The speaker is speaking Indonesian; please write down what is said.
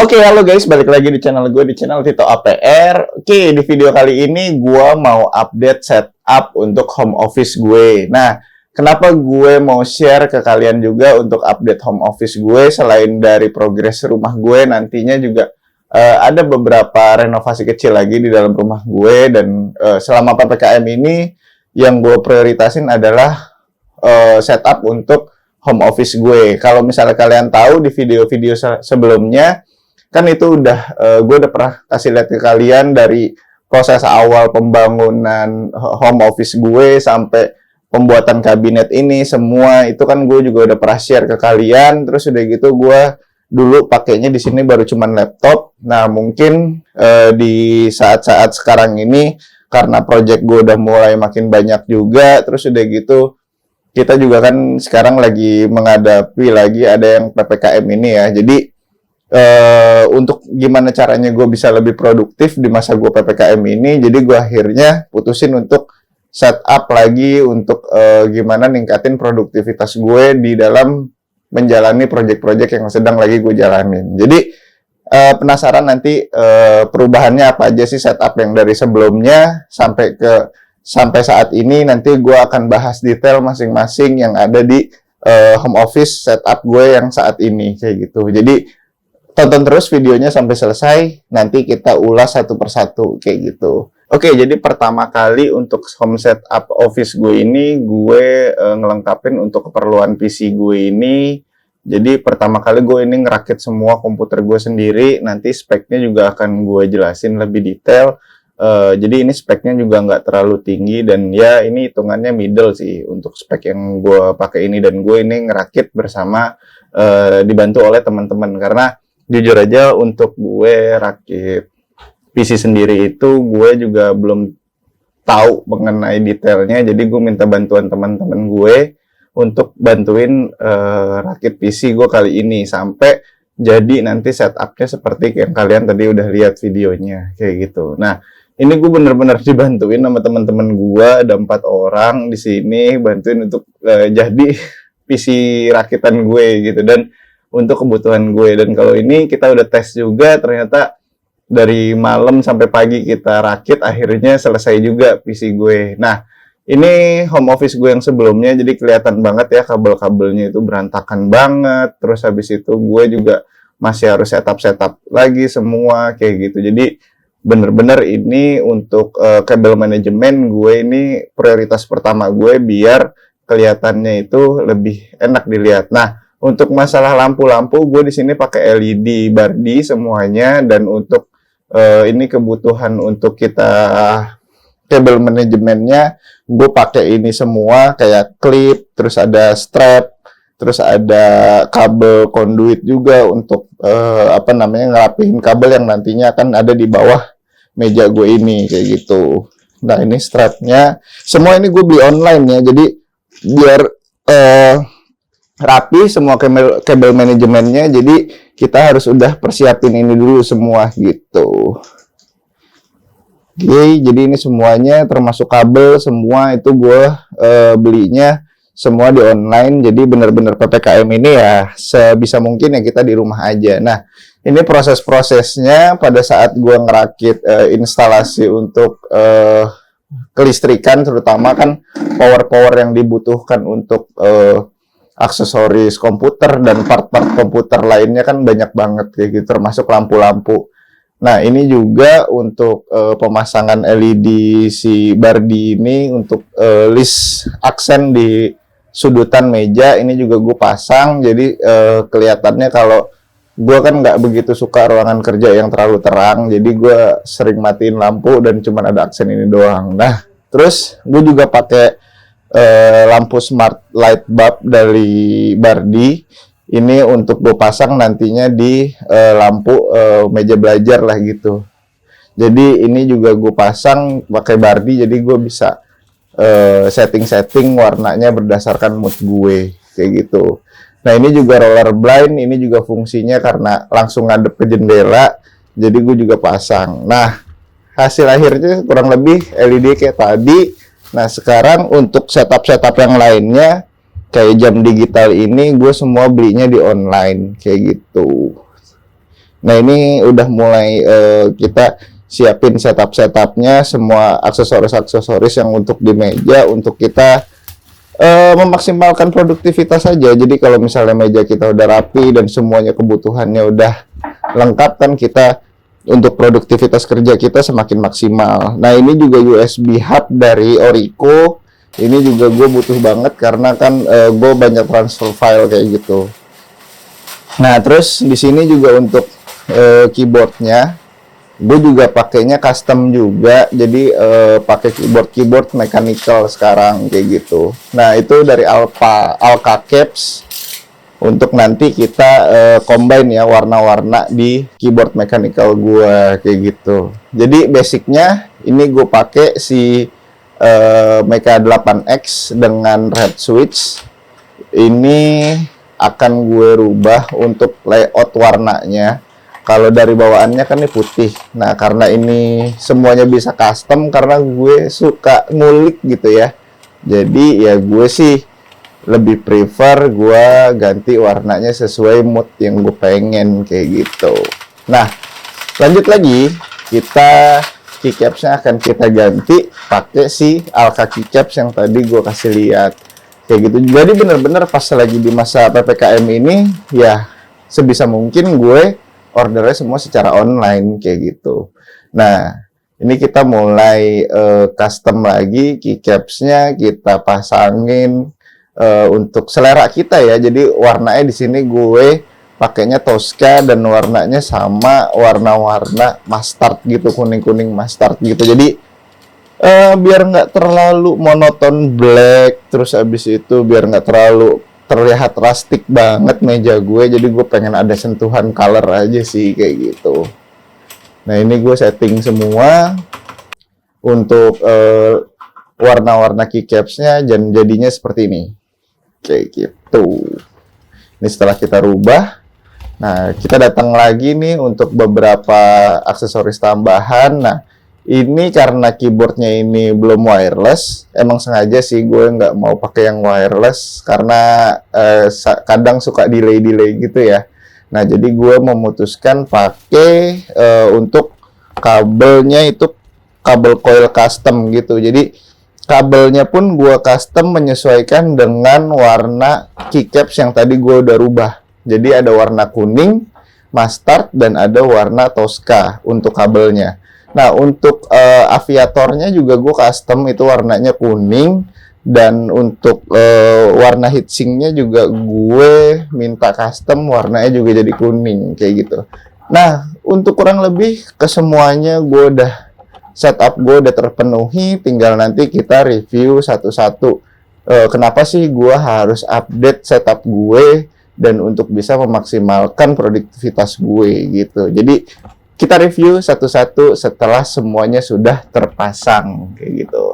Oke, halo guys, balik lagi di channel gue, di channel Tito APR. Oke, di video kali ini gue mau update setup untuk home office gue. Nah, kenapa gue mau share ke kalian juga untuk update home office gue, selain dari progres rumah gue, nantinya juga ada beberapa renovasi kecil lagi di dalam rumah gue. Dan selama PPKM ini, yang gue prioritasin adalah setup untuk home office gue. Kalau misalnya kalian tahu di video-video sebelumnya, kan itu gue udah pernah kasih lihat ke kalian dari proses awal pembangunan home office gue sampai pembuatan kabinet ini, semua itu kan gue juga udah pernah share ke kalian. Terus udah gitu gue dulu pakainya di sini baru cuman laptop. Nah, mungkin di saat-saat sekarang ini karena project gue udah mulai makin banyak juga, terus udah gitu kita juga kan sekarang lagi menghadapi lagi ada yang PPKM ini ya. Jadi untuk gimana caranya gue bisa lebih produktif di masa gue PPKM ini, jadi gue akhirnya putusin untuk setup lagi untuk gimana ningkatin produktivitas gue di dalam menjalani project-project yang sedang lagi gue jalanin. Jadi penasaran nanti perubahannya apa aja sih setup yang dari sebelumnya sampai saat ini. Nanti gue akan bahas detail masing-masing yang ada di home office setup gue yang saat ini kayak gitu. Jadi tonton terus videonya sampai selesai, nanti kita ulas satu persatu kayak gitu. Oke, jadi pertama kali untuk home setup office gue ini, gue ngelengkapin untuk keperluan PC gue ini. Jadi pertama kali gue ini ngerakit semua komputer gue sendiri, nanti speknya juga akan gue jelasin lebih detail. Jadi ini speknya juga nggak terlalu tinggi, dan ya ini hitungannya middle sih untuk spek yang gue pakai ini. Dan gue ini ngerakit bersama dibantu oleh teman-teman, karena jujur aja untuk gue rakit PC sendiri itu gue juga belum tahu mengenai detailnya. Jadi gue minta bantuan teman-teman gue untuk bantuin rakit PC gue kali ini sampai jadi nanti setupnya seperti yang kalian tadi udah lihat videonya kayak gitu. Nah, ini gue bener-bener dibantuin sama teman-teman gue, ada 4 orang di sini bantuin untuk jadi PC rakitan gue gitu, dan untuk kebutuhan gue. Dan kalau ini kita udah tes juga, ternyata dari malam sampai pagi kita rakit, akhirnya selesai juga PC gue. Nah, ini home office gue yang sebelumnya, jadi kelihatan banget ya kabel-kabelnya itu berantakan banget. Terus habis itu gue juga masih harus setup lagi semua kayak gitu. Jadi bener-bener ini untuk kabel manajemen gue ini prioritas pertama gue biar kelihatannya itu lebih enak dilihat. Nah, untuk masalah lampu-lampu, gue di sini pakai LED Bardi semuanya. Dan untuk ini kebutuhan untuk kita kabel manajemennya, gue pakai ini semua kayak klip, terus ada strap, terus ada kabel conduit juga untuk ngerapihin kabel yang nantinya akan ada di bawah meja gue ini kayak gitu. Nah, ini strapnya, semua ini gue beli online ya. Jadi biar rapi semua kabel manajemennya, jadi kita harus udah persiapin ini dulu semua gitu. Oke, jadi ini semuanya termasuk kabel semua itu gue belinya semua di online. Jadi bener-bener PPKM ini ya sebisa mungkin ya kita di rumah aja. Nah, ini proses-prosesnya pada saat gue ngerakit instalasi untuk kelistrikan, terutama kan power yang dibutuhkan untuk aksesoris komputer dan part-part komputer lainnya kan banyak banget kayak gitu, termasuk lampu-lampu. Nah, ini juga untuk pemasangan LED si Bardi ini untuk list aksen di sudutan meja, ini juga gue pasang. Jadi kelihatannya, kalau gue kan nggak begitu suka ruangan kerja yang terlalu terang, jadi gue sering matiin lampu dan cuman ada aksen ini doang. Nah, terus gue juga pakai lampu smart light bulb dari Bardi ini untuk gue pasang nantinya di lampu meja belajar lah gitu. Jadi ini juga gue pasang pakai Bardi, jadi gue bisa setting warnanya berdasarkan mood gue kayak gitu. Nah, ini juga roller blind, ini juga fungsinya karena langsung ngadep ke jendela, jadi gue juga pasang. Nah, hasil akhirnya kurang lebih LED kayak tadi. Nah, sekarang untuk setup yang lainnya kayak jam digital ini gue semua belinya di online kayak gitu. Nah, ini udah mulai kita siapin setupnya, semua aksesoris yang untuk di meja, untuk kita memaksimalkan produktivitas saja. Jadi kalau misalnya meja kita udah rapi dan semuanya kebutuhannya udah lengkap, kan kita untuk produktivitas kerja kita semakin maksimal. Nah, ini juga USB hub dari Orico. Ini juga gue butuh banget karena kan gue banyak transfer file kayak gitu. Nah, terus di sini juga untuk keyboardnya, gue juga pakainya custom juga. Jadi pakai keyboard mechanical sekarang kayak gitu. Nah, itu dari Alka Caps. Untuk nanti kita combine ya warna-warna di keyboard mechanical gue kayak gitu. Jadi basicnya ini gue pakai si Mecha 8X dengan red switch. Ini akan gue rubah untuk layout warnanya. Kalau dari bawaannya kan ini putih. Nah, karena ini semuanya bisa custom karena gue suka ngulik gitu ya. Jadi ya gue sih lebih prefer gue ganti warnanya sesuai mood yang gue pengen kayak gitu. Nah, lanjut lagi, kita keycaps-nya akan kita ganti pakai si Alka keycaps yang tadi gue kasih lihat kayak gitu. Jadi bener-bener pas lagi di masa PPKM ini ya sebisa mungkin gue ordernya semua secara online kayak gitu. Nah, ini kita mulai custom lagi keycaps-nya, kita pasangin untuk selera kita ya. Jadi warnanya di sini gue pakainya Tosca dan warnanya sama warna-warna mustard gitu, kuning-kuning mustard gitu. Jadi biar nggak terlalu monoton black, terus abis itu biar nggak terlalu terlihat rustic banget meja gue. Jadi gue pengen ada sentuhan color aja sih kayak gitu. Nah, ini gue setting semua untuk warna-warna keycaps-nya dan jadinya seperti ini kayak gitu. Ini setelah kita rubah. Nah, kita datang lagi nih untuk beberapa aksesoris tambahan. Nah, ini karena keyboardnya ini belum wireless, emang sengaja sih gue nggak mau pakai yang wireless karena kadang suka delay gitu ya. Nah, jadi gue memutuskan pakai untuk kabelnya itu kabel coil custom gitu. Jadi kabelnya pun gue custom menyesuaikan dengan warna keycaps yang tadi gue udah rubah. Jadi ada warna kuning, mustard, dan ada warna Tosca untuk kabelnya. Nah, untuk aviatornya juga gue custom itu warnanya kuning, dan untuk warna heatsinknya juga gue minta custom warnanya juga jadi kuning kayak gitu. Nah, untuk kurang lebih kesemuanya gue udah setup, gue udah terpenuhi, tinggal nanti kita review satu-satu. Kenapa sih gue harus update setup gue dan untuk bisa memaksimalkan produktivitas gue gitu. Jadi kita review satu-satu setelah semuanya sudah terpasang kayak gitu.